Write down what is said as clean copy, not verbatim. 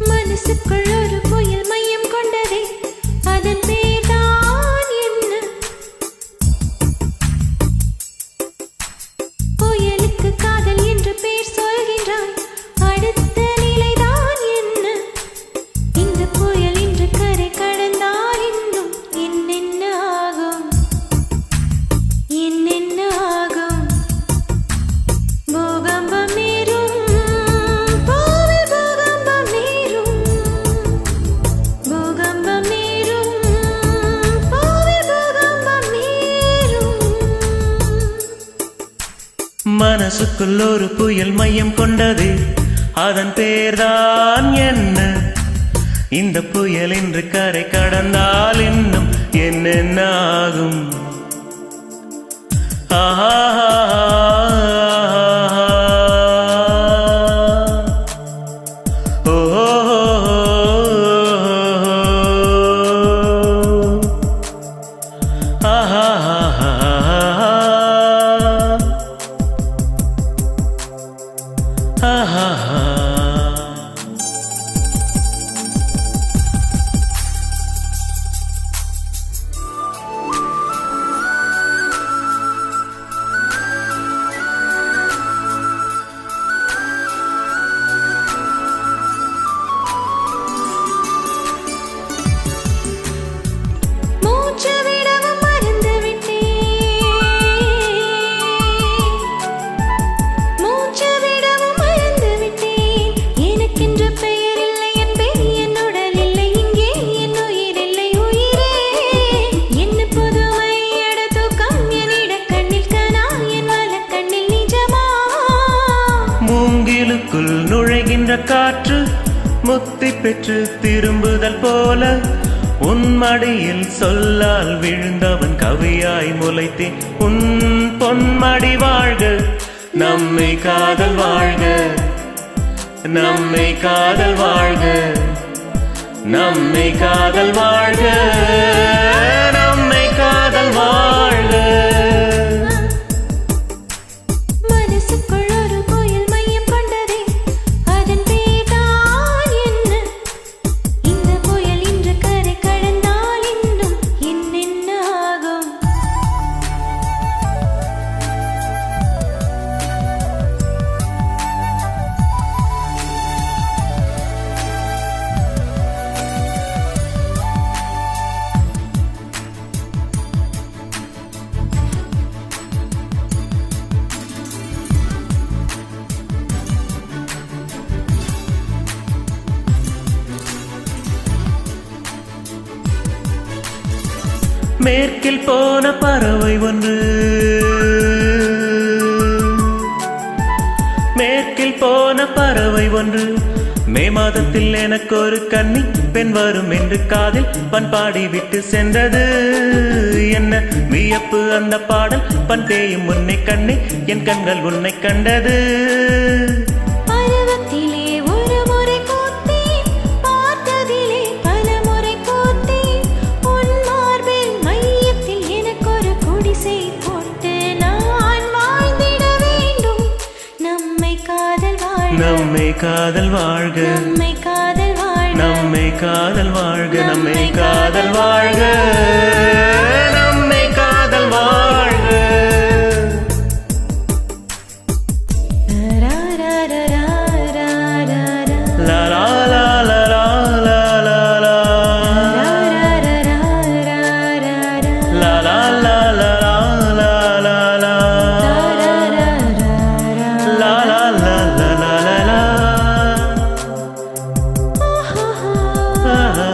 மனசுக்குள் ஒரு புயல் மையம் கொண்டதே, அதன் பேர்தான் என்ன? புயலுக்கு காதல் என்று பேர் சொல்கின்றாய், அடுத்த நிலைதான் என்ன? இந்த புயல் இன்று கரை கடந்தால் இன்னும் என்னென்ன ஆகும், என்னென்ன ஆகும்? பூகம்பம் ஏறும், பூவில் பூகம்பம் ஏறும், பூகம்பம் ஏறும், பூவில் பூகம்பம் ஏறும். மனசுக்குள் ஒரு புயல் மையம் கொண்டது, அதன் பேர்தான் என்ன? இந்த புயல் இன்று கரை கடந்தால் இன்னும் என்னென்ன ஆகும்? ஆஹா மூச்சு விடவும் மறந்து விட்டேன், மூச்சு விடவும் மறந்து விட்டேன். எனக்கென்ற பெயர் இல்லை, என் பெண் என் உடல் இல்லை, இங்கே என் உயிர் இல்லை. உயிரே என்ன புதுமை அட தூக்கம் என் கண்ணில் கனா, என் வலக்கண்ணில் நிஜமா? மூங்கிலுக்குள் நுழைகின்ற காற்று முத்தி பெற்று திரும்புதல் போல, உன் மடியில் சொல்லால் விழுந்தவன் கவியாய் முளைத்தேன். உன் பொன்மடி வாழ்க, நம்மை காதல் வாழ்க, நம்மை காதல் வாழ்க, நம்மை காதல் வாழ்க, நம்மை காதல் வாழ்க. மனசுக்குள் ஒரு புயல் மையம் கொண்டதே, அதன் பேர்தான் என்ன? இந்த புயல் இன்று கரை கடந்தால் இன்னும் என்னென்ன ஆகும்? மேற்கில் போன பறவை ஒன்று, மேற்கில் போன பறவை ஒன்று, மே மாதத்தில் எனக்கு ஒரு கன்னி பெண் வரும் என்று காதில் பண்பாடி விட்டு சென்றது. என்ன வியப்பு அந்த பாடல், பண் தேயும் உன்னை கண்ணே, என் கண்கள் உன்னை கண்டது. பருவத்திலே ஒரு முறை கூத்தேன், பார்த்ததிலே பல முறை கூத்தேன். உன் மார்பில் மையத்தில் எனக்கொரு குடிசை போட்டு நான் வாழ்ந்திட வேண்டும். நம்மை காதல் வாழ்க, நம்மை காதல் வாழ்க, நம்மை காதல் வாழ்க, நம்மை காதல் வாழ்க, நம்மை காதல் வாழ்க, நம்மை காதல் வாழ்க. ரா ரா ரா ரா ரா ரா ரா. லா லா லா லா லா லா லா லா. ரா ரா ரா ரா ரா ரா ரா. லா லா லா லா லா லா லா லா. ரா ரா ரா ரா ரா. லா லா லா லா லா லா லா. ஆஹா. ஆஹா.